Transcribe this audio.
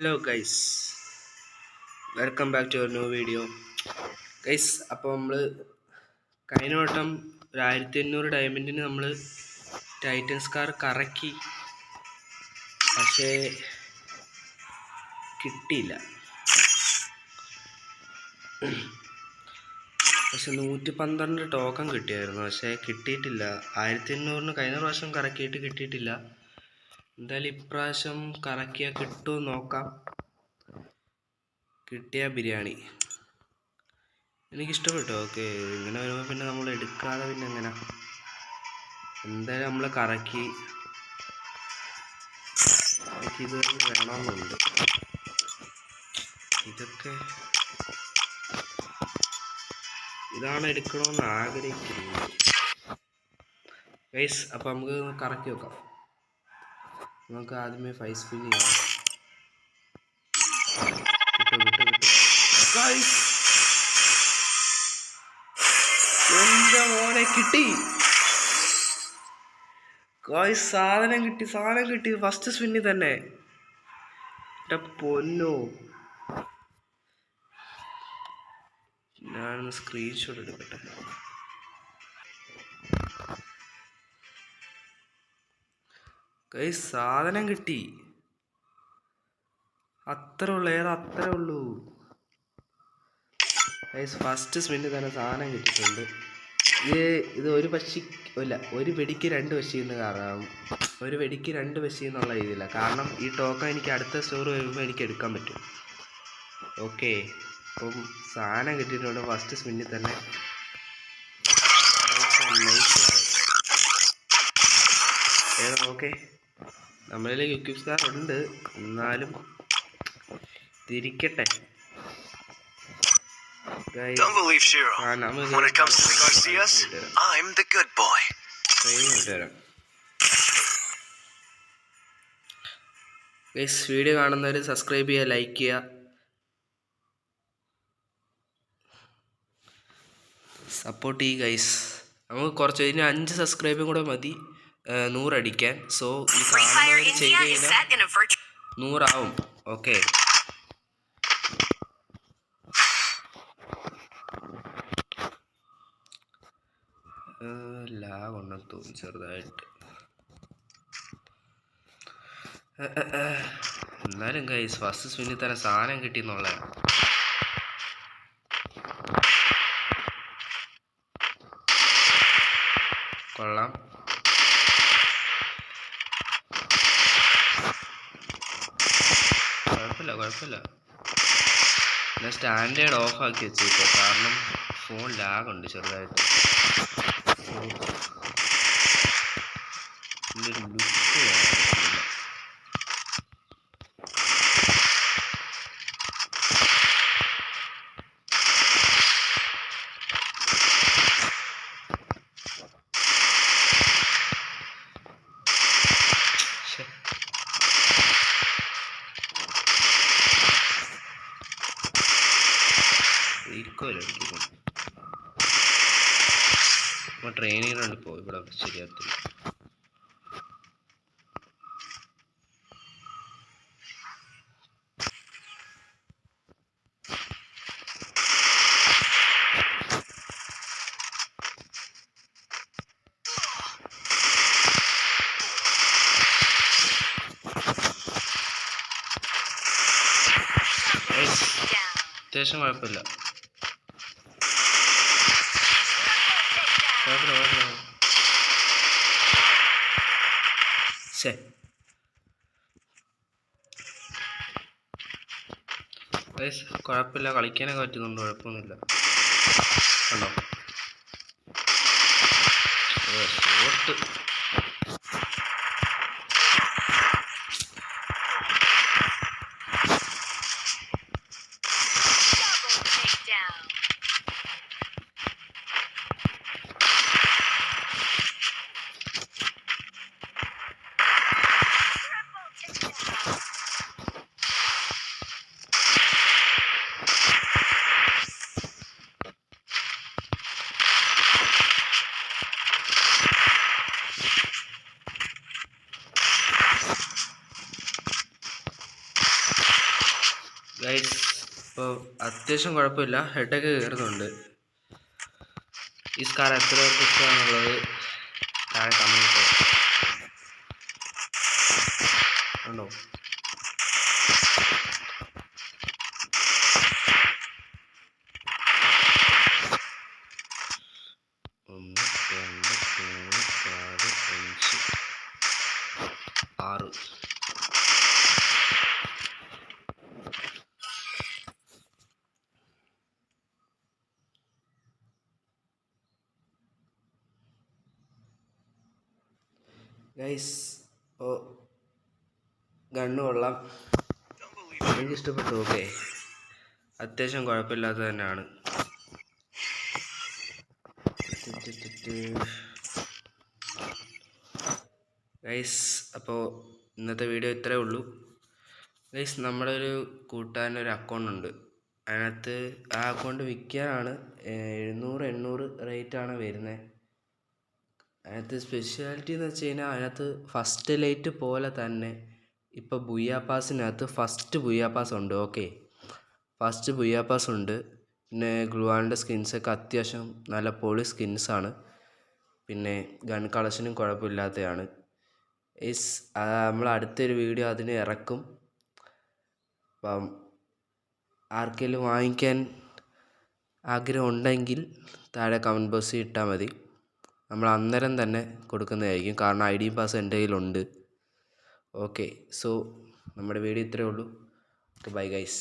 Hello guys, welcome back to your new video. Guys, അപ്പോൾ നമ്മൾ കഴിഞ്ഞ വട്ടം ഒരു 1500 ഡയമണ്ടിന് നമ്മൾ ടൈറ്റൻസ് കാർ കറക്കി, പക്ഷേ കിട്ടിയില്ല. പക്ഷെ 112 ടോക്കൺ കിട്ടിയായിരുന്നു, പക്ഷേ കിട്ടിയിട്ടില്ല. 1500 കഴിഞ്ഞ പ്രാവശ്യം കറക്കിയിട്ട് കിട്ടിയിട്ടില്ല. എന്തായാലും ഇപ്രാവശ്യം കറക്കിയാൽ കിട്ടുമോ നോക്കാം. കിട്ടിയ ബിരിയാണി എനിക്കിഷ്ടപ്പെട്ടു. ഓക്കെ, ഇങ്ങനെ വരുമ്പോൾ പിന്നെ നമ്മൾ എടുക്കാതെ പിന്നെ എങ്ങനെ. എന്തായാലും നമ്മൾ കറക്കി. എനിക്കിത് തന്നെ വേണമെന്നുണ്ട്. ഇതാണ് എടുക്കണമെന്ന് ആഗ്രഹിക്കുന്നത് ഗൈസ്. അപ്പം നമുക്ക് കറക്കി വെക്കാം. നമുക്ക് ആദ്യമേ 5 സ്പിൻ ചെയ്യാം. എന്റെ മോനെ കിട്ടി ഗൈസ്, സാധനം കിട്ടി ഫസ്റ്റ് സ്പിന്നിൽ തന്നെ. എന്റെ പൊന്നോ, ഞാനൊന്ന് സ്ക്രീൻഷോട്ട് എടുക്കട്ടെ. ഗൈസ്, സാധനം കിട്ടി. അത്രേ ഉള്ളൂ ഗൈസ്. ഫസ്റ്റ് സ്പിന്നിൽ തന്നെ സാധനം കിട്ടിയിട്ടുണ്ട്. ഇത് ഒരു പക്ഷി ഇല്ല, ഒരു വെടിക്ക് 2 പക്ഷി എന്ന് കാരണം ഒരു വെടിക്ക് 2 പക്ഷി എന്നുള്ള രീതിയില്ല. കാരണം ഈ ടോക്കൺ എനിക്ക് അടുത്ത സ്റ്റോർ വരുമ്പോൾ എനിക്ക് എടുക്കാൻ പറ്റും. ഓക്കെ, അപ്പം സാധനം കിട്ടിയിട്ടുണ്ട് ഫസ്റ്റ് സ്പിന്നിൽ തന്നെ. ഓക്കെ, നമ്മളിൽ യുക്യൂബ് സ്റ്റാർ ഉണ്ട്, എന്നാലും തിരിക്കട്ടെ. Don't believe Shiro. When it comes to the Garcias, I'm the good boy. Guys, video കാണുന്നവർ സബ്സ്ക്രൈബ് ചെയ്യുക, ലൈക്ക് ചെയ്യുക, സപ്പോർട്ട് ചെയ്യുക ഗൈസ്. നമുക്ക് കുറച്ച് ഇനി 5 സബ്സ്ക്രൈബും കൂടെ മതി 100 അടിക്കാൻ. സോ ഈ കാണുന്നവർ ചെയ്ത് കഴിഞ്ഞാൽ 100 ആവും. ഓക്കെ, ലാഗ് ഉണ്ടെന്ന് തോന്നി ചെറുതായിട്ട്. എന്നാലും ഗൈസ്, ഫസ്റ്റ് സ്പിന്നിൽ തന്നെ സാധനം കിട്ടിയെന്നുള്ളതാണ്. കൊള്ളാം. കുഴപ്പമില്ല. ഞാൻ സ്റ്റാൻഡേർഡ് ഓഫ് ആക്കി വെച്ചേക്കോ, കാരണം ഫോൺ ലാഗുണ്ട് ചെറുതായിട്ട്. ട്രെയിനിങ്ങിനുണ്ട് പോയി ഇവിടെ ശരിയാത്തില്ല. അത്യാവശ്യം കുഴപ്പമില്ല. കുഴപ്പമില്ല, കളിക്കാനൊക്കെ പറ്റുന്നുണ്ട്, കുഴപ്പമൊന്നുമില്ല. കണ്ടോ ഷോട്ട്. ഗൈസ് ഇപ്പോൾ അത്യാവശ്യം കുഴപ്പമില്ല, ഹെഡൊക്കെ കയറുന്നുണ്ട്. ഈ സ്കാർ എത്ര പേർക്ക് ഇഷ്ടമാണെന്നുള്ളത് താഴെ കമൻറ്റ് ഉണ്ടോ. ഒന്ന്, രണ്ട്, മൂന്ന്, നാല്, അഞ്ച്, 6. ഗൈസ് ഇപ്പോൾ ഗണ്ണ് കൊള്ളാം, എനിക്കിഷ്ടപ്പെട്ടു. ഓക്കെ, അത്യാവശ്യം കുഴപ്പമില്ലാത്ത തന്നെയാണ്. ഗൈസ് അപ്പോൾ ഇന്നത്തെ വീഡിയോ ഇത്രയേ ഉള്ളൂ. ഗൈസ് നമ്മുടെ ഒരു കൂട്ടുകാരനൊരു അക്കൗണ്ട് ഉണ്ട്, അതിനകത്ത് ആ അക്കൗണ്ട് വിൽക്കാനാണ് 700-800 റേറ്റാണ് വരുന്നത്. അതിനകത്ത് സ്പെഷ്യാലിറ്റി എന്ന് വെച്ച് കഴിഞ്ഞാൽ അതിനകത്ത് ഫസ്റ്റ് ലൈറ്റ് പോലെ തന്നെ ഇപ്പോൾ ബുയാപ്പാസിനകത്ത് ഫസ്റ്റ് ബുയാപ്പാസ് ഉണ്ട്. ഓക്കെ, ഫസ്റ്റ് ബുയാപ്പാസ് ഉണ്ട്. പിന്നെ ഗ്ലുവാളിൻ്റെ സ്കിൻസൊക്കെ അത്യാവശ്യം നല്ല പൊളി സ്കിൻസാണ്. പിന്നെ ഗൺ കളക്ഷനും കുഴപ്പമില്ലാത്തതാണ്. നമ്മൾ അടുത്തൊരു വീഡിയോ അതിന് ഇറക്കും. അപ്പം ആർക്കെങ്കിലും വാങ്ങിക്കാൻ ആഗ്രഹം ഉണ്ടെങ്കിൽ താഴെ കമൻറ്റ് ബോക്സിൽ ഇട്ടാൽ മതി, നമ്മൾ അന്നേരം തന്നെ കൊടുക്കുന്നതായിരിക്കും. കാരണം ID പാസ് എൻ്റെ കയ്യിലുണ്ട്. ഓക്കെ, സോ നമ്മുടെ വീഡിയോ ഇത്രയേ ഉള്ളൂ. Bye guys.